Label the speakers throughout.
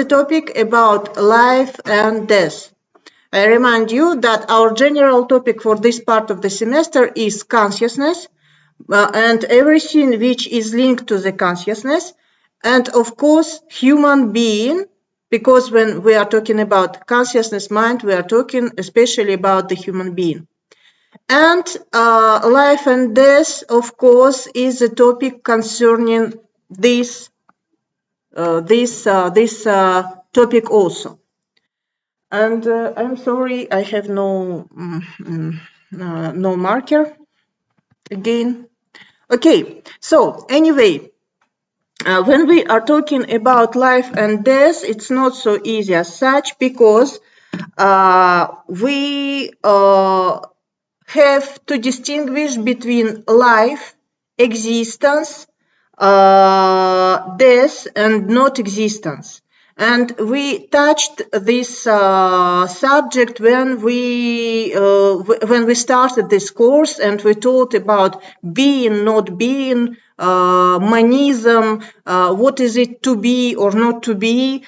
Speaker 1: the topic about life and death. I remind you that our general topic for this part of the semester is consciousness and everything which is linked to the consciousness, and of course human being, because when we are talking about consciousness mind, we are talking especially about the human being. And life and death, of course, is a topic concerning this topic also. And I'm sorry, I have no marker again. Okay, so anyway, when we are talking about life and death, it's not so easy as such, because we have to distinguish between life, existence, death, and not existence. And we touched this subject when we started this course, and we talked about being, not being, monism, what is it to be or not to be.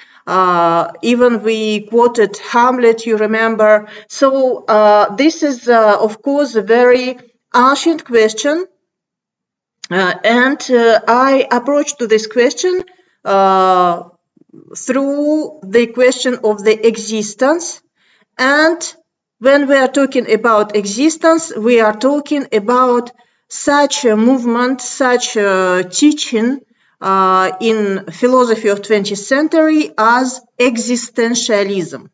Speaker 1: Even we quoted Hamlet, you remember. So this is, of course, a very ancient question. And I approached to this question through the question of the existence. And when we are talking about existence, we are talking about such a movement, such a teaching in philosophy of 20th century as existentialism.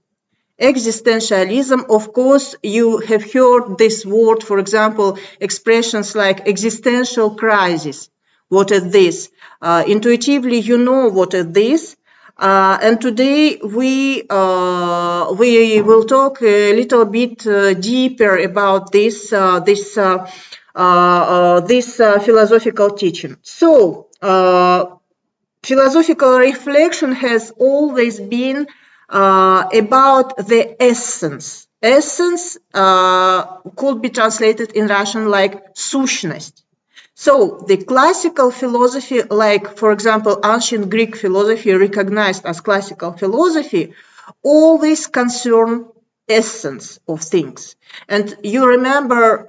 Speaker 1: Existentialism, of course, you have heard this word, for example, expressions like existential crisis. What is this? Intuitively, you know what is this. And today we will talk a little bit deeper about this philosophical teaching. So, philosophical reflection has always been about the essence. Essence could be translated in Russian like сущность. So the classical philosophy, like, for example, ancient Greek philosophy recognized as classical philosophy, always concern essence of things. And you remember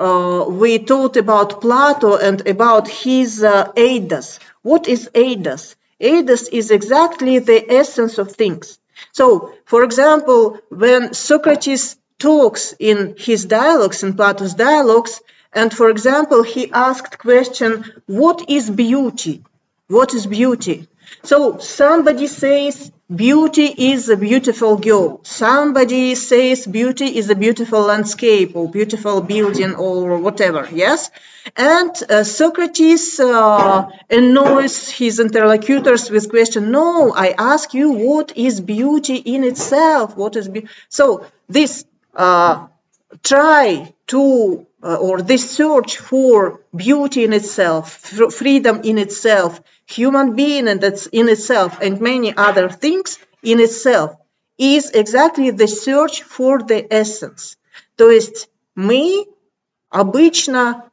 Speaker 1: we talked about Plato and about his eidos. What is eidos? Eidos is exactly the essence of things. So, for example, when Socrates talks in his dialogues, in Plato's dialogues, and for example, he asked question, what is beauty? What is beauty? So somebody says beauty is a beautiful girl. Somebody says beauty is a beautiful landscape or beautiful building or whatever, yes? And Socrates annoys his interlocutors with question, no, I ask you, what is beauty in itself? What is so this try to or this search for beauty in itself, freedom in itself, human being and that's in itself, and many other things in itself, is exactly the search for the essence. То есть мы обычно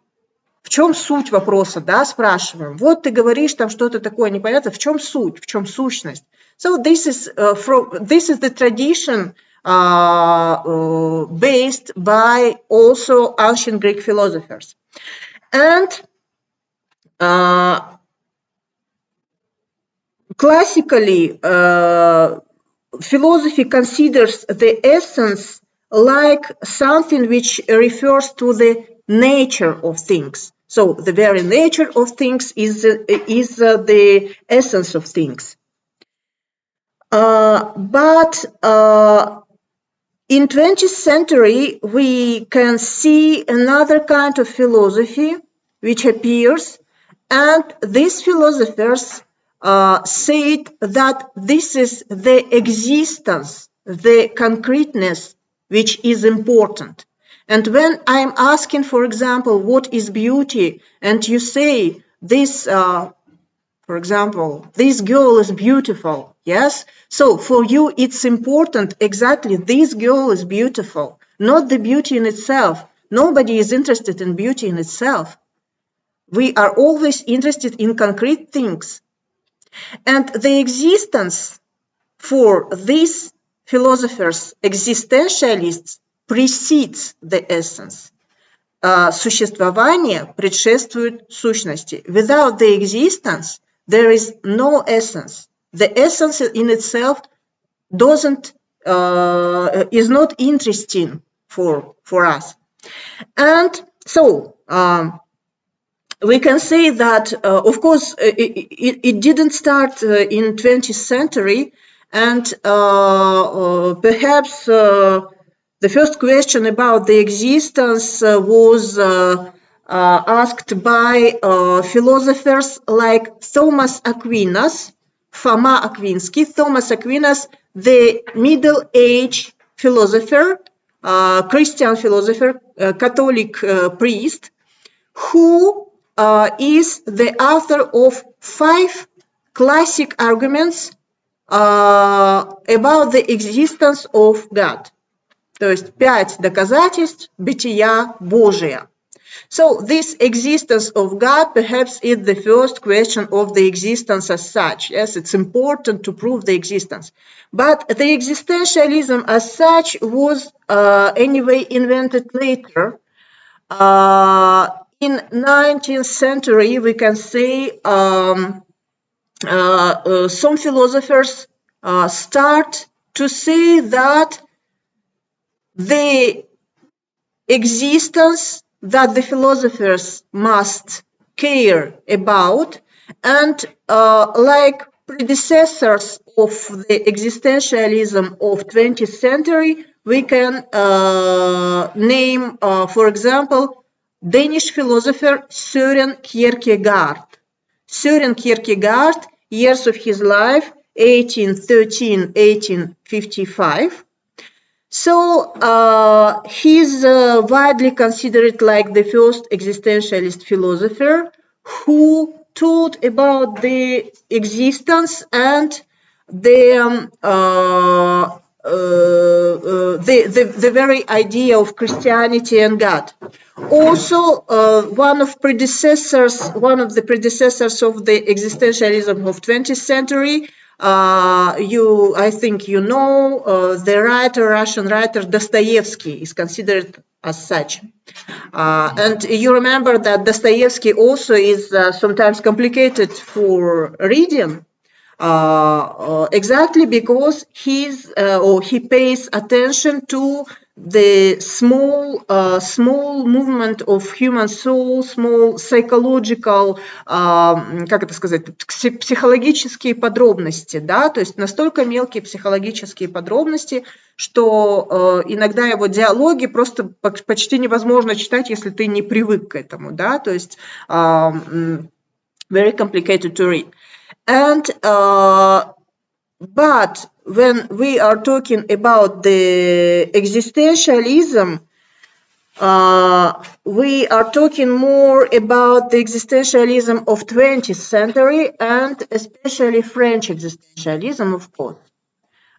Speaker 1: в чем суть вопроса, да, спрашиваем. Вот ты говоришь там что-то такое непонятно, в чем суть, в чем сущность. So this is the tradition based by also ancient Greek philosophers. And classically, philosophy considers the essence like something which refers to the nature of things. So the very nature of things is the essence of things. But in 20th century, we can see another kind of philosophy which appears, and these philosophers said that this is the existence, the concreteness, which is important. And when I'm asking, for example, what is beauty, and you say this, for example, this girl is beautiful, yes? So for you, it's important exactly this girl is beautiful, not the beauty in itself. Nobody is interested in beauty in itself. We are always interested in concrete things. And the existence For these philosophers, existentialists precedes the essence. Существование предшествует сущности. Without the existence, there is no essence. The essence in itself is not interesting for us. And so we can say that, of course, it didn't start in 20th century, and perhaps the first question about the existence was asked by philosophers like Thomas Aquinas, Foma Akvinsky. Thomas Aquinas, the middle-age philosopher, Christian philosopher, Catholic priest, who is the author of 5 classic arguments about the existence of God. То есть 5 доказательств бытия Божия. So this existence of God perhaps is the first question of the existence as such. Yes, it's important to prove the existence. But the existentialism as such was anyway invented later. In 19th century, we can say some philosophers start to say that the existence that the philosophers must care about, and like predecessors of the existentialism of 20th century, we can name, for example, Danish philosopher Syrian Kierkegaard. Syrian Kierkegaard, years of his life, 1813-1855. So he's widely considered like the first existentialist philosopher who taught about the existence and the very idea of Christianity and God. Also, one of the predecessors of the existentialism of 20th century, I think you know, the Russian writer Dostoevsky is considered as such. And you remember that Dostoevsky also is sometimes complicated for reading. Exactly because he pays attention to the small movement of human soul, small psychological, как это сказать, психологические подробности, да, то есть настолько мелкие психологические подробности, что иногда его диалоги просто почти невозможно читать, если ты не привык к этому, да, то есть very complicated to read. And but when we are talking about the existentialism, we are talking more about the existentialism of 20th century and especially French existentialism, of course.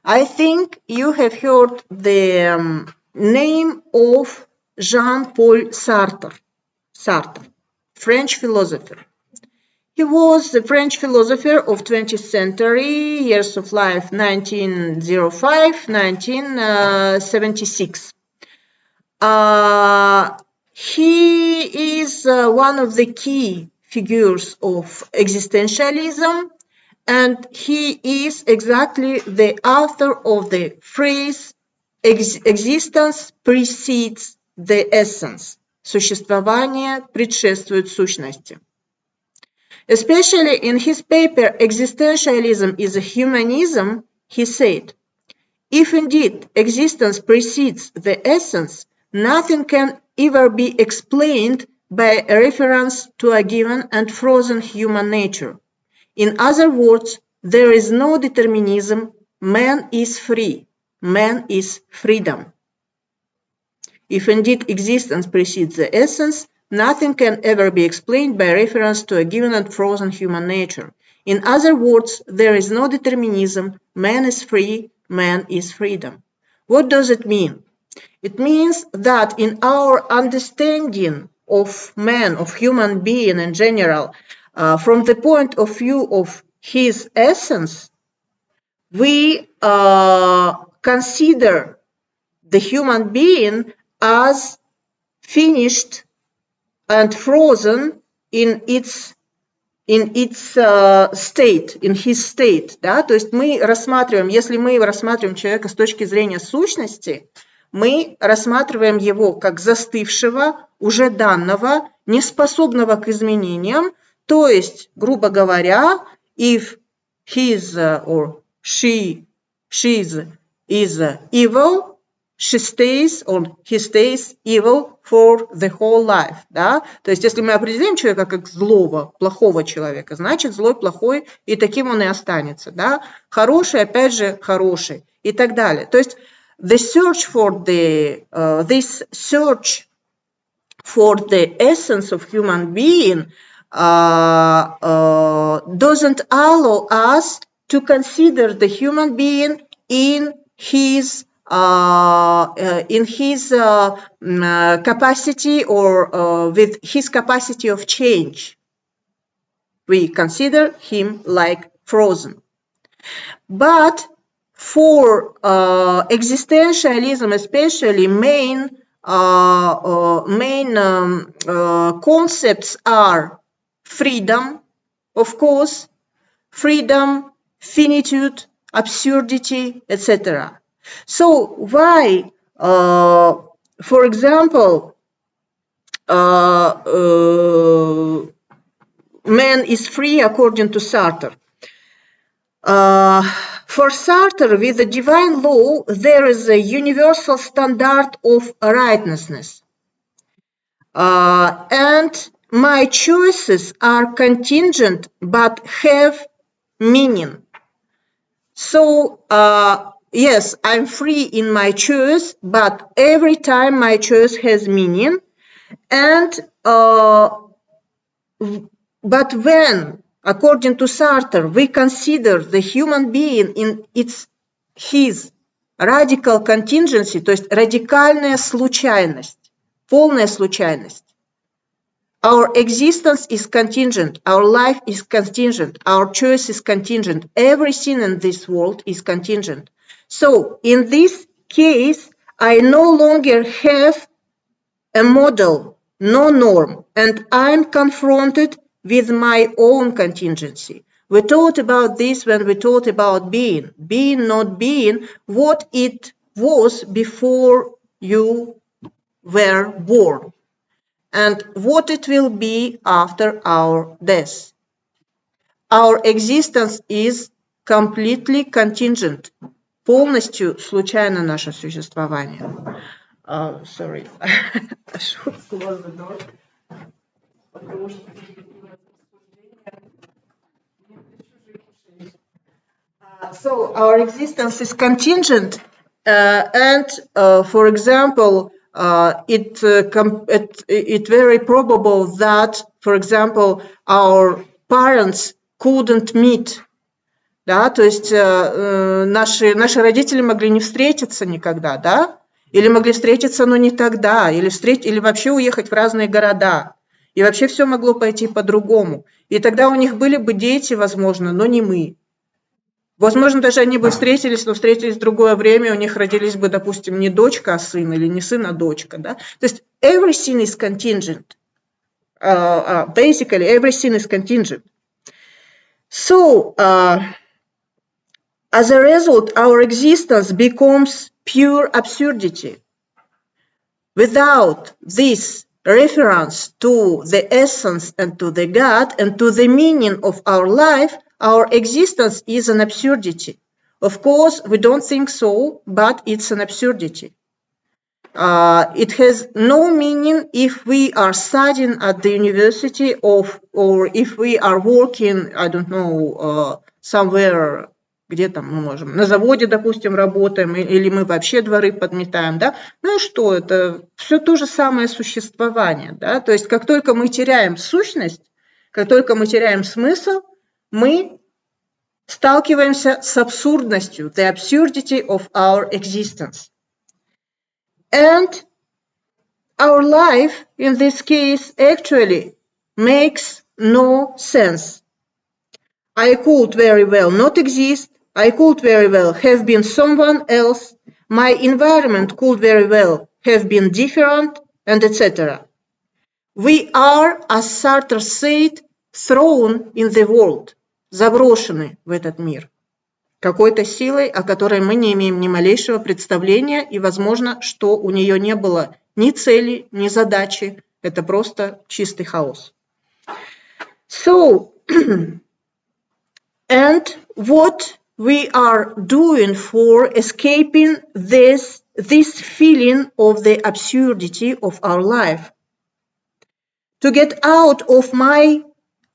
Speaker 1: I think you have heard the name of Jean-Paul Sartre, French philosopher. He was the French philosopher of 20th century, years of life 1905-1976. He is one of the key figures of existentialism, and he is exactly the author of the phrase «existence precedes the essence». Существование предшествует сущности. Especially in his paper Existentialism is a Humanism, he said, if indeed existence precedes the essence, nothing can ever be explained by a reference to a given and frozen human nature. In other words, there is no determinism, man is free, man is freedom. If indeed existence precedes the essence, nothing can ever be explained by reference to a given and frozen human nature. In other words, there is no determinism, man is free, man is freedom. What does it mean? It means that in our understanding of man, of human being in general, from the point of view of his essence, we consider the human being as finished and frozen in its state, in his state, да, то есть мы рассматриваем, если мы рассматриваем человека с точки зрения сущности, мы рассматриваем его как застывшего, уже данного, неспособного к изменениям, то есть, грубо говоря, if his or she's is evil, she stays or he stays evil for the whole life, да? То есть, если мы определим человека как злого, плохого человека, значит, злой, плохой, и таким он и останется, да? Хороший, опять же, хороший, и так далее. То есть, this search for the essence of human being doesn't allow us to consider the human being in his capacity or with his capacity of change. We consider him like frozen. But for existentialism, especially, main concepts are freedom, of course, freedom, finitude, absurdity, etc. So why, for example, man is free according to Sartre? For Sartre, with the divine law, there is a universal standard of righteousness. And my choices are contingent but have meaning. So, yes, I'm free in my choice, but every time my choice has meaning. And but when, according to Sartre, we consider the human being in his radical contingency, то есть радикальная случайность, полная случайность. Our existence is contingent, our life is contingent, our choice is contingent, everything in this world is contingent. So, in this case, I no longer have a model, no norm, and I'm confronted with my own contingency. We thought about this when we thought about being not being what it was before you were born, and what it will be after our death. Our existence is completely contingent, полностью случайно наше существование. Sorry, I should close the door. So our existence is contingent, and for example, it very probable that, for example, our parents couldn't meet, да, то есть наши родители могли не встретиться никогда, да, или могли встретиться, но не тогда, или вообще уехать в разные города, и вообще все могло пойти по-другому, и тогда у них были бы дети, возможно, но не мы. Возможно, даже они бы встретились, но встретились в другое время, у них родились бы, допустим, не дочка, а сын, или не сын, а дочка, да? То есть everything is contingent. Basically, everything is contingent. So, as a result, our existence becomes pure absurdity. Without this reference to the essence and to the God and to the meaning of our life, our existence is an absurdity. Of course, we don't think so, but it's an absurdity. It has no meaning if we are studying at the university or if we are working, I don't know, somewhere, где там мы можем, на заводе, допустим, работаем, или мы вообще дворы подметаем, да? Ну и что, это все то же самое существование, да? То есть как только мы теряем сущность, как только мы теряем смысл, мы сталкиваемся с абсурдностью, the absurdity of our existence. And our life, in this case, actually makes no sense. I could very well not exist, I could very well have been someone else. My environment could very well have been different, and etc. We are, as Sartre said, thrown in the world, заброшены в этот мир, какой-то силой, о которой мы не имеем ни малейшего представления, и, возможно, что у нее не было ни цели, ни задачи. Это просто чистый хаос. So, and what we are doing for escaping this feeling of the absurdity of our life? To get out of my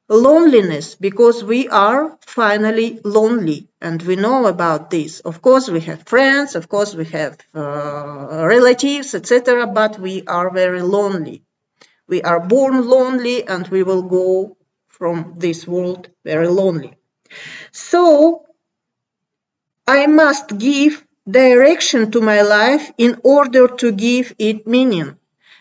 Speaker 1: loneliness, because we are finally lonely, and we know about this. Of course, we have friends, of course, we have relatives, etc., but we are very lonely. We are born lonely, and we will go from this world very lonely. So, I must give direction to my life in order to give it meaning.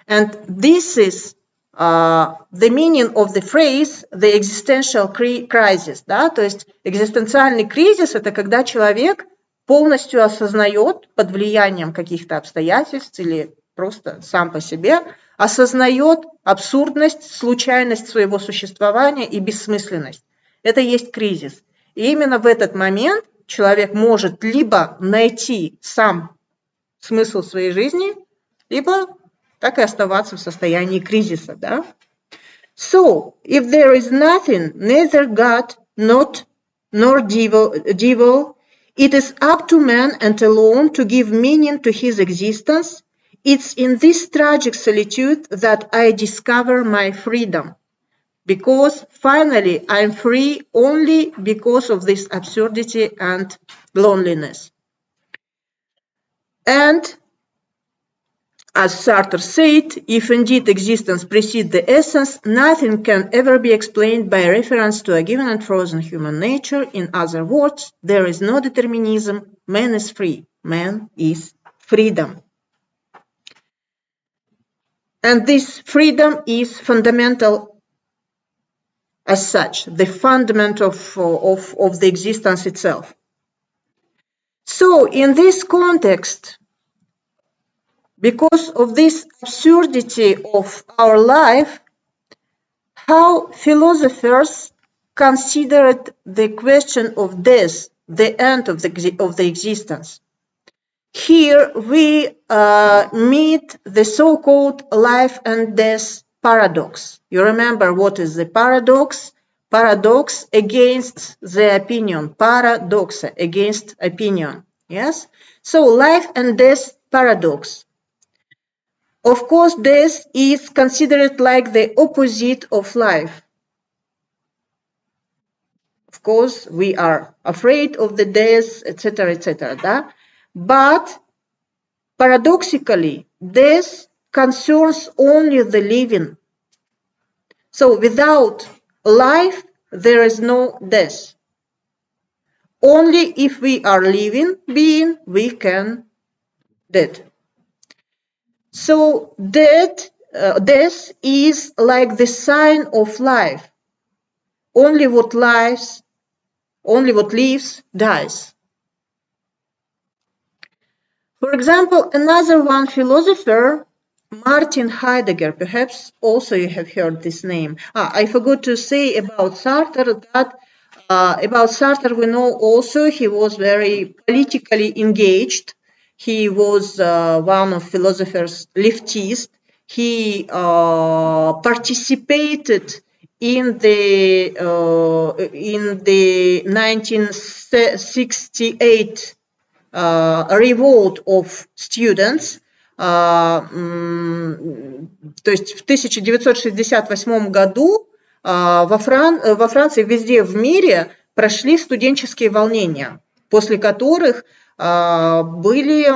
Speaker 1: And this is the meaning of the phrase the existential crisis. Да? То есть экзистенциальный кризис – это когда человек полностью осознает под влиянием каких-то обстоятельств или просто сам по себе, осознает абсурдность, случайность своего существования и бессмысленность. Это и есть кризис. И именно в этот момент человек может либо найти сам смысл своей жизни, либо так и оставаться в состоянии кризиса. Да? So, if there is nothing, neither God, nor devil, it is up to man and alone to give meaning to his existence. It's in this tragic solitude that I discover my freedom. Because finally I'm free only because of this absurdity and loneliness. And as Sartre said, if indeed existence precedes the essence, nothing can ever be explained by reference to a given and frozen human nature. In other words, there is no determinism. Man is free. Man is freedom. And this freedom is fundamental as such, the fundament of the existence itself. So, in this context, because of this absurdity of our life, how philosophers considered the question of death, the end of the existence. Here we meet the so-called life and death paradox. You remember what is the paradox? Paradox against the opinion. Paradoxa, against opinion. Yes? So life and death paradox. Of course, death is considered like the opposite of life. Of course, we are afraid of the death, etc., etc. Да? But paradoxically, death concerns only the living. So without life, there is no death. Only if we are living being, we can dead. So death is like the sign of life. Only what lives, dies. For example, another one philosopher, Martin Heidegger, perhaps also you have heard this name. I forgot to say about Sartre that about Sartre we know also he was very politically engaged. He was one of philosophers leftist. He participated in the 1968 revolt of students. То есть в 1968 году во Франции, везде в мире прошли студенческие волнения, после которых были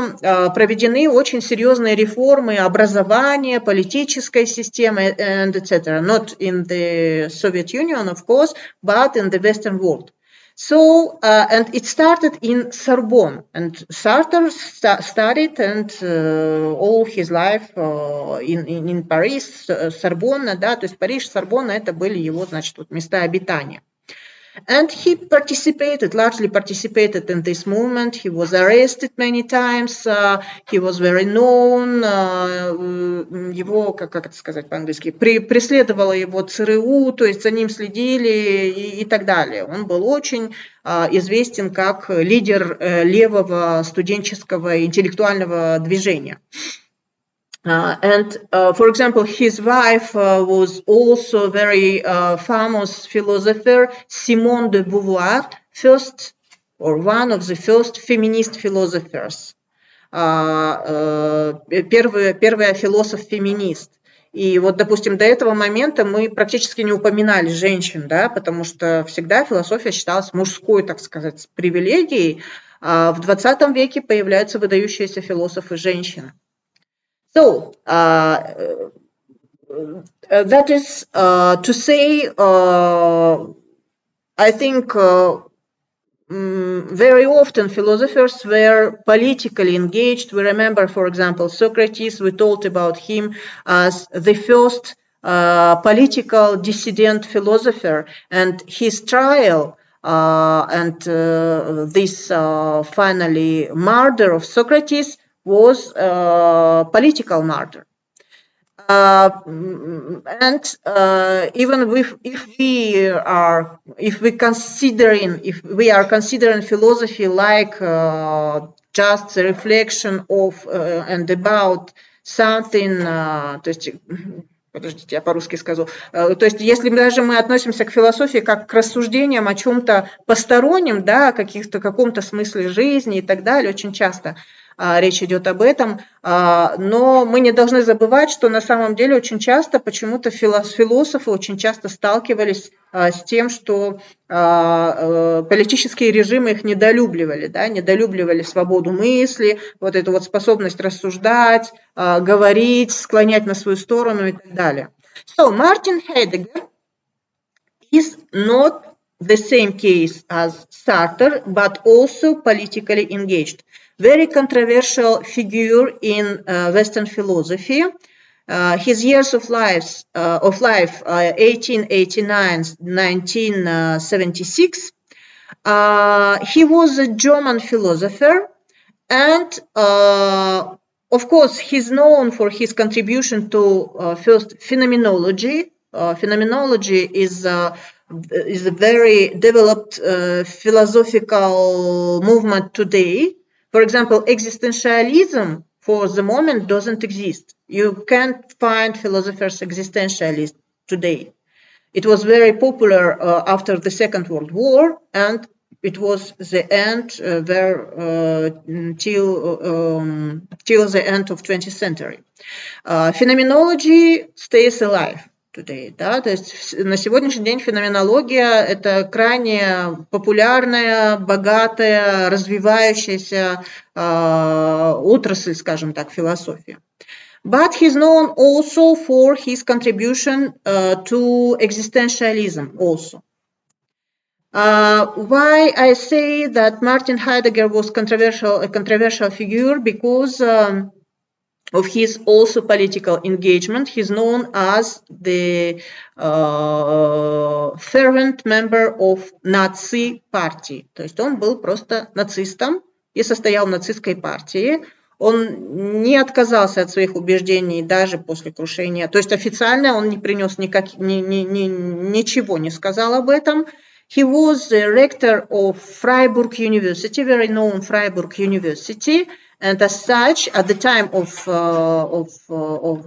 Speaker 1: проведены очень серьезные реформы образования, политической системы, and etc. Not in the Soviet Union, of course, but in the Western world. So, and it started in Sorbonne, and Sartre studied and all his life in Paris, Сорбонна, да, то есть Париж, Сорбонна, это были его, значит, вот места обитания. And he largely participated in this movement. He was arrested many times. He was very known. Его, как это сказать по-английски, преследовала его ЦРУ, то есть за ним следили и так далее. Он был очень известен как лидер левого студенческого интеллектуального движения. For example, his wife was also a very famous philosopher, Simone de Beauvoir, one of the first feminist philosophers. Первый философ-феминист. И вот, допустим, до этого момента мы практически не упоминали женщин, да, потому что всегда философия считалась мужской, так сказать, привилегией. В 20 веке появляются выдающиеся философы-женщины. So, that is to say, I think very often philosophers were politically engaged. We remember, for example, Socrates. We told about him as the first political dissident philosopher, and his trial and this finally murder of Socrates was a political murder. And even if we are considering philosophy like just a reflection of and about something, то есть, подождите, я по-русски скажу. То есть, если даже мы относимся к философии как к рассуждениям о чем-то постороннем, да, о каком-то смысле жизни и так далее, очень часто речь идет об этом, но мы не должны забывать, что на самом деле очень часто почему-то философы очень часто сталкивались с тем, что политические режимы их недолюбливали, да, недолюбливали свободу мысли, вот эту вот способность рассуждать, говорить, склонять на свою сторону и так далее. So, Martin Heidegger is not the same case as Sartre, but also politically engaged. Very controversial figure in Western philosophy. His years of life, 1889-1976. He was a German philosopher, and of course, he's known for his contribution to first phenomenology. Phenomenology is a very developed philosophical movement today. For example, existentialism for the moment doesn't exist. You can't find philosophers existentialists today. It was very popular after the Second World War, and it was the end till the end of 20th century. Phenomenology stays alive today, да, то есть на сегодняшний день феноменология – это крайне популярная, богатая, развивающаяся отрасль, скажем так, философии. But he's known also for his contribution to existentialism also. Why I say that Martin Heidegger was a controversial figure? Because of his also political engagement. He's known as the fervent member of Nazi Party. То есть он был просто нацистом и состоял в нацистской партии. Он не отказался от своих убеждений даже после крушения. То есть официально он не принес ничего не сказал об этом. He was the rector of Freiburg University, very known Freiburg University. And as such, at the time of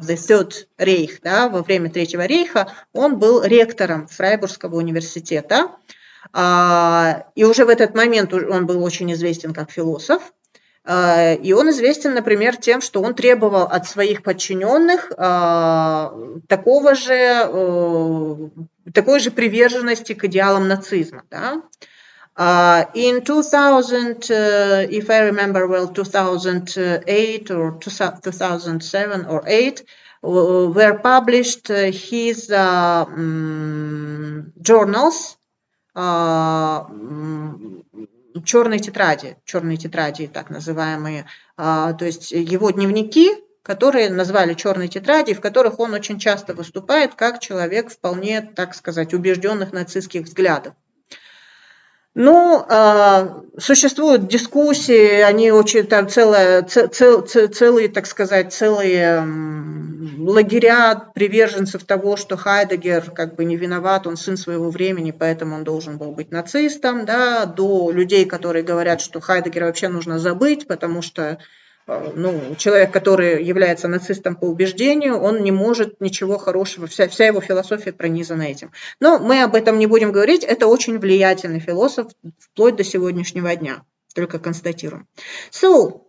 Speaker 1: the Third Reich, да, во время Третьего рейха, он был ректором Фрайбургского университета. И уже в этот момент он был очень известен как философ. И он известен, например, тем, что он требовал от своих подчиненных такой же приверженности к идеалам нацизма. Да? In 2000, if I remember well, 2008 or 2007 or 8, were published his journals, черные тетради, так называемые, то есть его дневники, которые назвали черные тетради, в которых он очень часто выступает как человек вполне, так сказать, убежденных нацистских взглядов. Ну, существуют дискуссии, они очень там целые, так сказать, целые лагеря приверженцев того, что Хайдеггер как бы не виноват, он сын своего времени, поэтому он должен был быть нацистом, да, до людей, которые говорят, что Хайдеггера вообще нужно забыть, потому что ну, человек, который является нацистом по убеждению, он не может ничего хорошего, вся его философия пронизана этим. Но мы об этом не будем говорить, это очень влиятельный философ вплоть до сегодняшнего дня, только констатируем. So,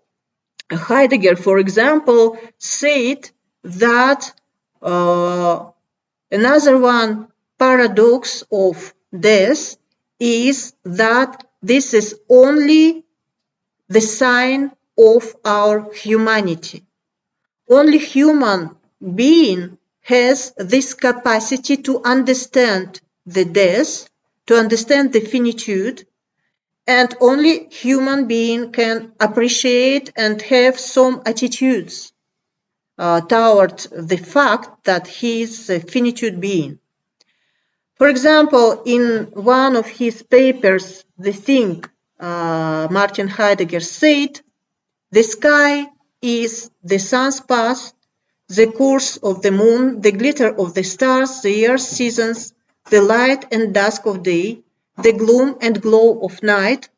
Speaker 1: Heidegger, for example, said that another one paradox of death is that this is only the sign of our humanity. Only human being has this capacity to understand the death, to understand the finitude, and only human being can appreciate and have some attitudes toward the fact that he is a finitude being. For example, in one of his papers, The Thing, Martin Heidegger said, the sky is the sun's path, the course of the moon, the glitter of the stars, the earth's seasons, the light and dusk of day, the gloom and glow of night,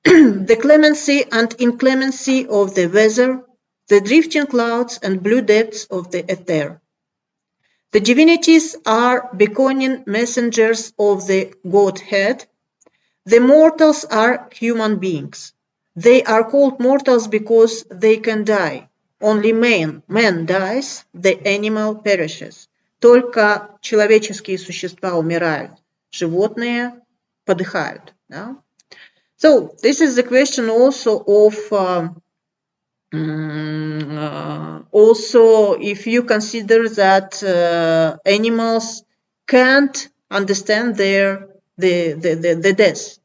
Speaker 1: the clemency and inclemency of the weather, the drifting clouds and blue depths of the ether. The divinities are beckoning messengers of the Godhead. The mortals are human beings. They are called mortals because they can die. Only man dies, the animal perishes. Только человеческие существа умирают, животные подыхают. Да? So this is the question also of also if you consider that animals can't understand the death.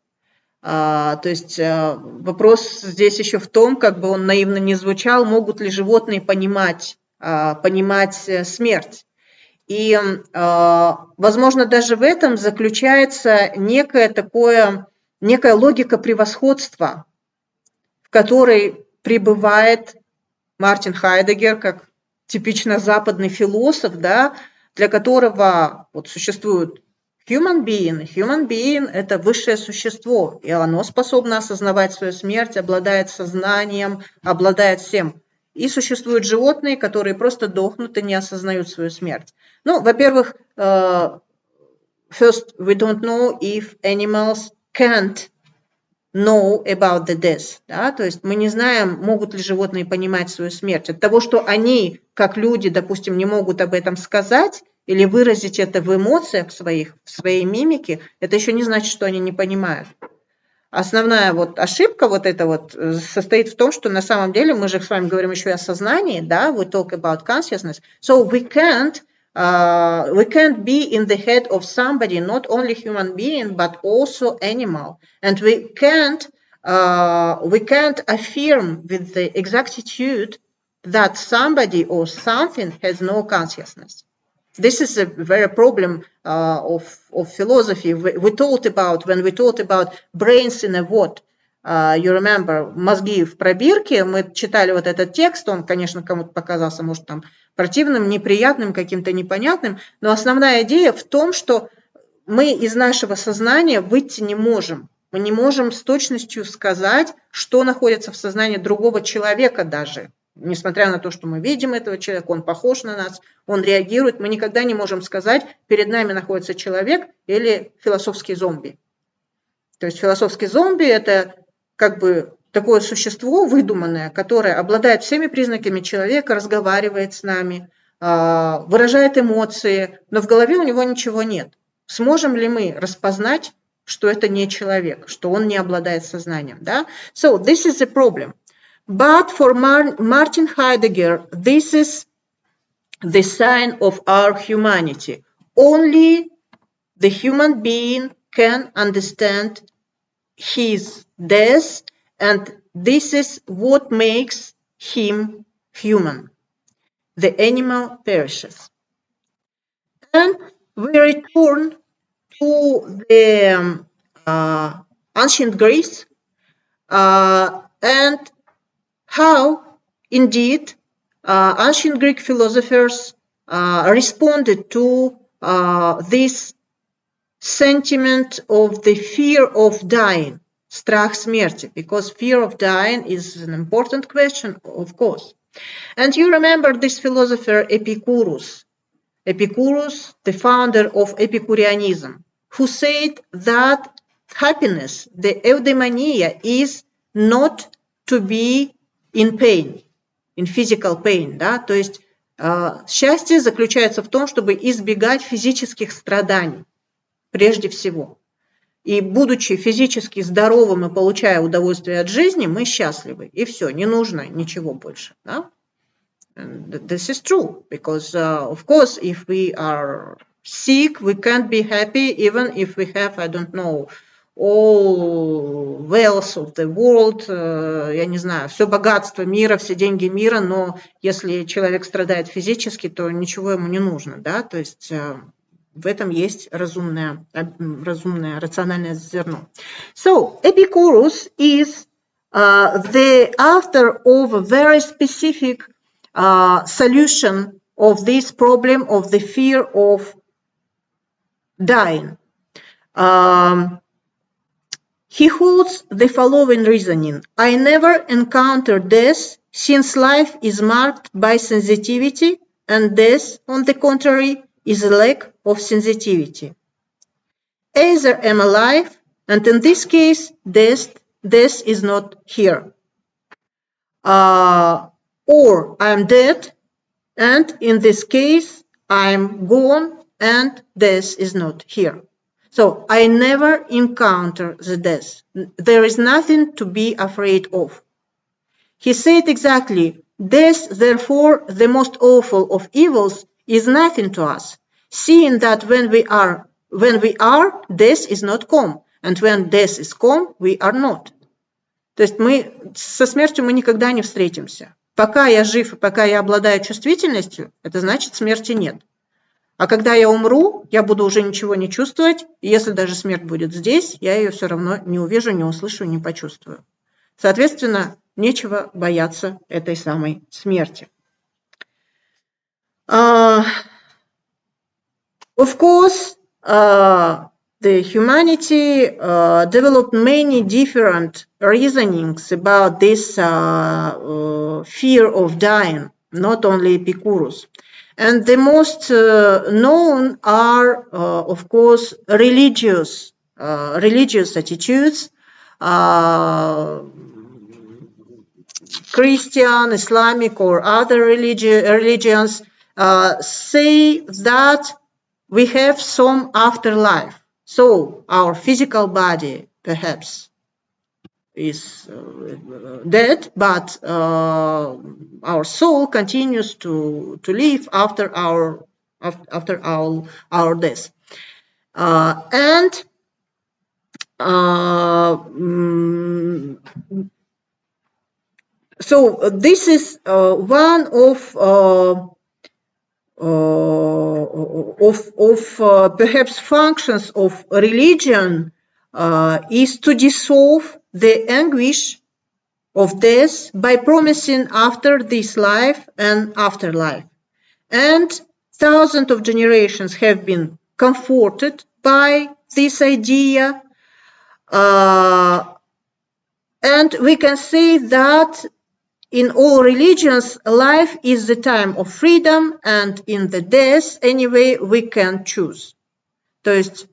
Speaker 1: То есть вопрос здесь еще в том, как бы он наивно не звучал, могут ли животные понимать смерть. И, возможно, даже в этом заключается некая логика превосходства, в которой пребывает Мартин Хайдеггер как типично западный философ, да, для которого вот существует human being. Human being – это высшее существо, и оно способно осознавать свою смерть, обладает сознанием, обладает всем. И существуют животные, которые просто дохнут и не осознают свою смерть. Ну, во-первых, first, we don't know if animals can't know about the death. Да? То есть мы не знаем, могут ли животные понимать свою смерть. От того, что они, как люди, допустим, не могут об этом сказать или выразить это в эмоциях своих, в своей мимике, это еще не значит, что они не понимают. Основная вот ошибка вот эта вот состоит в том, что на самом деле мы же с вами говорим еще и о сознании, да, we talk about consciousness, so we can't be in the head of somebody, not only human being, but also animal, and we can't affirm with the exactitude that somebody or something has no consciousness. This is a very problem of philosophy. When we talked about brains in a what, you remember, мозги в пробирке, мы читали вот этот текст, он, конечно, кому-то показался, может, там, противным, неприятным, каким-то непонятным, но основная идея в том, что мы из нашего сознания выйти не можем. Мы не можем с точностью сказать, что находится в сознании другого человека даже. Несмотря на то, что мы видим этого человека, он похож на нас, он реагирует, мы никогда не можем сказать, перед нами находится человек или философский зомби. То есть философский зомби – это как бы такое существо выдуманное, которое обладает всеми признаками человека, разговаривает с нами, выражает эмоции, но в голове у него ничего нет. Сможем ли мы распознать, что это не человек, что он не обладает сознанием? Да? So, this is the problem. But for Martin Heidegger, this is the sign of our humanity. Only the human being can understand his death, and this is what makes him human. The animal perishes. And we return to the ancient Greece, and how, indeed, ancient Greek philosophers responded to this sentiment of the fear of dying, strach смерти, because fear of dying is an important question, of course. And you remember this philosopher Epicurus, the founder of Epicureanism, who said that happiness, the eudaimonia, is not to be in pain, in physical pain, да, то есть счастье заключается в том, чтобы избегать физических страданий, прежде всего. И будучи физически здоровым и получая удовольствие от жизни, мы счастливы, и все, не нужно ничего больше, да? And this is true, because of course, if we are sick, we can't be happy, even if we have, I don't know, all wealth of the world, я не знаю, все богатство мира, все деньги мира, но если человек страдает физически, то ничего ему не нужно, да, то есть в этом есть разумное, рациональное зерно. So, Epicurus is the author of a very specific solution of this problem of the fear of dying. He holds the following reasoning: I never encounter death, since life is marked by sensitivity, and death, on the contrary, is a lack of sensitivity. Either am alive, and in this case, death is not here. Or I'm dead, and in this case, I'm gone, and death is not here. So I never encounter the death. There is nothing to be afraid of. He said exactly, death, therefore, the most awful of evils, is nothing to us, seeing that when we are, death is not come, and when death is come, we are not. То есть со смертью мы никогда не встретимся. Пока я жив и пока я обладаю чувствительностью, это значит, смерти нет. А когда я умру, я буду уже ничего не чувствовать, и если даже смерть будет здесь, я ее все равно не увижу, не услышу, не почувствую. Соответственно, нечего бояться этой самой смерти. Of course, the humanity developed many different reasonings about this fear of dying, not only Epicurus. And the most known are, of course, religious attitudes. Christian, Islamic, or other religions say that we have some afterlife. So our physical body perhaps is dead, but our soul continues to live after our death. So this is one of perhaps functions of religion, is to dissolve the anguish of death by promising after this life and afterlife. And thousands of generations have been comforted by this idea. And we can say that in all religions, life is the time of freedom, and in the death, anyway, we can choose. То есть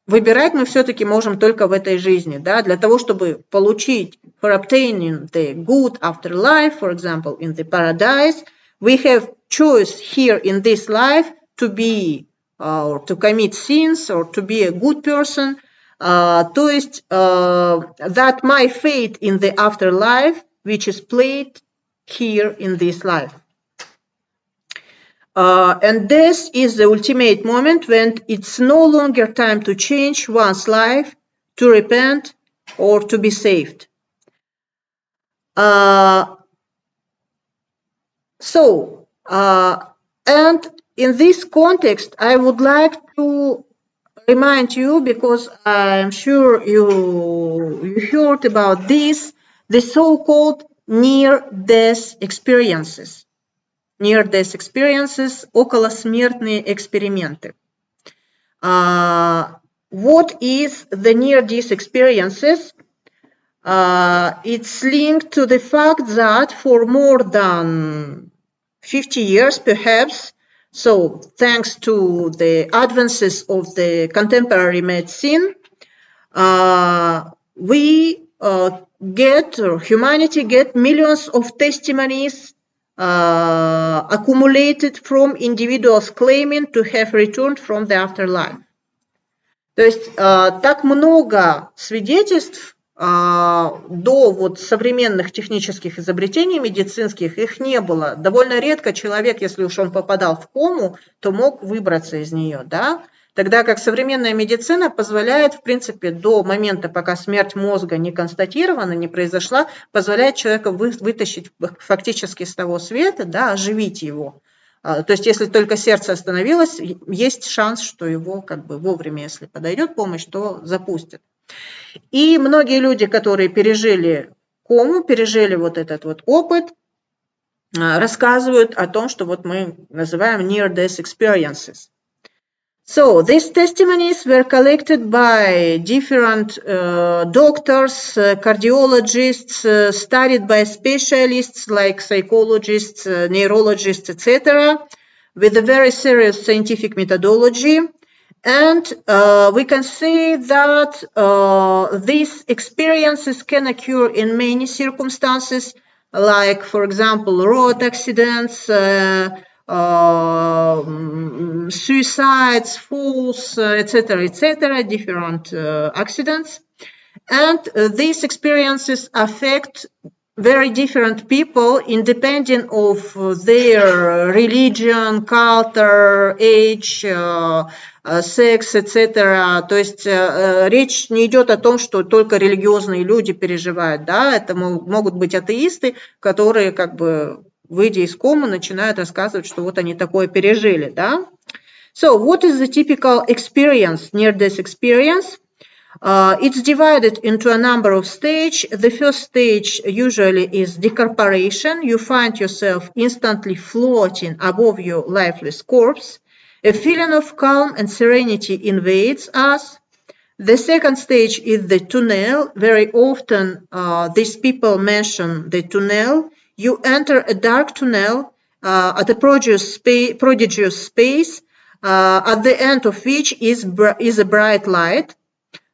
Speaker 1: выбирать мы все-таки можем только в этой жизни, да, для того, чтобы получить, for obtaining the good afterlife, for example, in the paradise, we have choice here in this life to be, or to commit sins, or to be a good person. То есть that my fate in the afterlife, which is played here in this life. And this is the ultimate moment when it's no longer time to change one's life, to repent, or to be saved. And in this context, I would like to remind you, because I'm sure you heard about this, the so-called near-death experiences. Near-death experiences, околосмертные эксперименты. What is the near-death experiences? It's linked to the fact that for more than 50 years, perhaps, so thanks to the advances of the contemporary medicine, humanity get millions of testimonies accumulated from individuals claiming to have returned from the afterlife. То есть так много свидетельств до вот современных технических изобретений медицинских их не было. Довольно редко человек, если уж он попадал в кому, то мог выбраться из нее, да? Тогда как современная медицина позволяет, в принципе, до момента, пока смерть мозга не констатирована, не произошла, позволяет человека вытащить фактически с того света, да, оживить его. То есть, если только сердце остановилось, есть шанс, что его как бы вовремя, если подойдет помощь, то запустят. И многие люди, которые пережили кому, пережили вот этот вот опыт, рассказывают о том, что вот мы называем near-death experiences. So, these testimonies were collected by different doctors, cardiologists, studied by specialists like psychologists, neurologists, etc., with a very serious scientific methodology. And we can say that these experiences can occur in many circumstances, like, for example, road accidents, suicides, falls, etc., different accidents. And these experiences affect very different people independent of their religion, culture, age, секс, etc. То есть речь не идет о том, что только религиозные люди переживают, да, это могут быть атеисты, которые как бы выйдя из комы, начинают рассказывать, что вот они такое пережили, да. So, what is the typical experience, near-death experience? It's divided into a number of stages. The first stage usually is decorporation. You find yourself instantly floating above your lifeless corpse. A feeling of calm and serenity invades us. The second stage is the tunnel. Very often these people mention the tunnel. You enter a dark tunnel at a prodigious space, at the end of which is a bright light.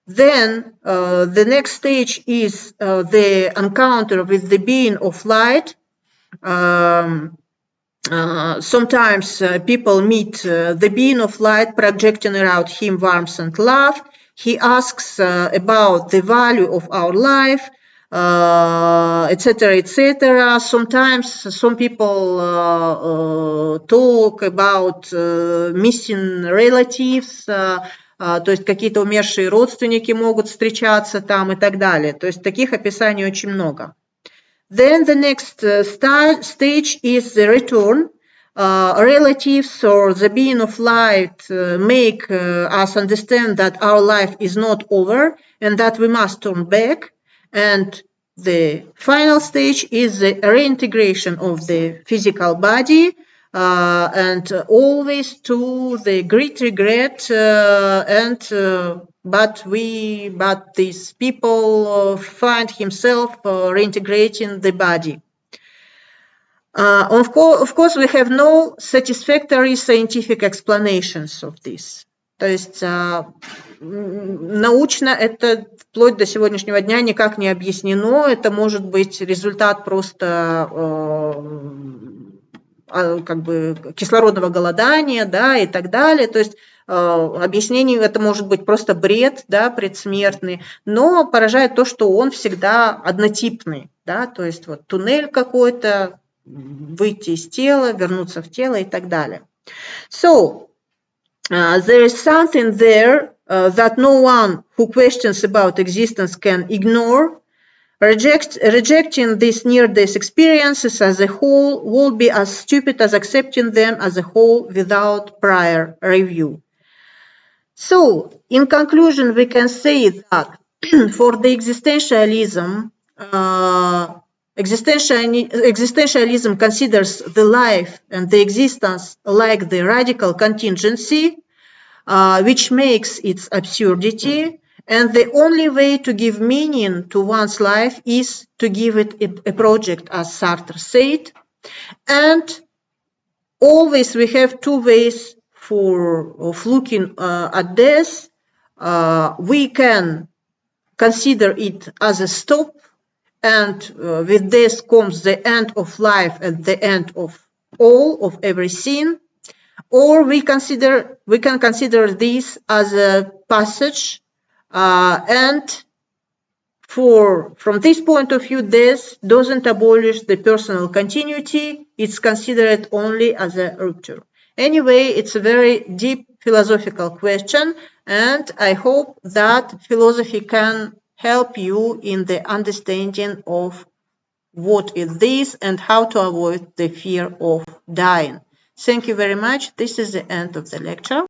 Speaker 1: Then the next stage is the encounter with the being of light. Sometimes people meet the being of light projecting around him warmth and love. He asks about the value of our life, etc., etc. Sometimes some people talk about missing relatives, то есть какие-то умершие родственники могут встречаться там и так далее. То есть таких описаний очень много. Then the next stage is the return. Relatives or the being of light make us understand that our life is not over and that we must turn back. And the final stage is the reintegration of the physical body, and always to the great regret. But these people find himself reintegrating the body. Of course, we have no satisfactory scientific explanations of this. То есть научно это вплоть до сегодняшнего дня никак не объяснено. Это может быть результат просто как бы кислородного голодания, да, и так далее. То есть объяснение это может быть просто бред, да, предсмертный, но поражает то, что он всегда однотипный, да, то есть вот туннель какой-то, выйти из тела, вернуться в тело и так далее. So, there is something there that no one who questions about existence can ignore. Rejecting these near-death experiences as a whole will be as stupid as accepting them as a whole without prior review. So, in conclusion, we can say that for the existentialism, existentialism considers the life and the existence like the radical contingency, which makes its absurdity, and the only way to give meaning to one's life is to give it a project, as Sartre said, and always we have two ways of looking at this. We can consider it as a stop, and with this comes the end of life and the end of all of everything. Or we can consider this as a passage, and from this point of view, this doesn't abolish the personal continuity. It's considered only as a rupture. Anyway, it's a very deep philosophical question, and I hope that philosophy can help you in the understanding of what is this and how to avoid the fear of dying. Thank you very much. This is the end of the lecture.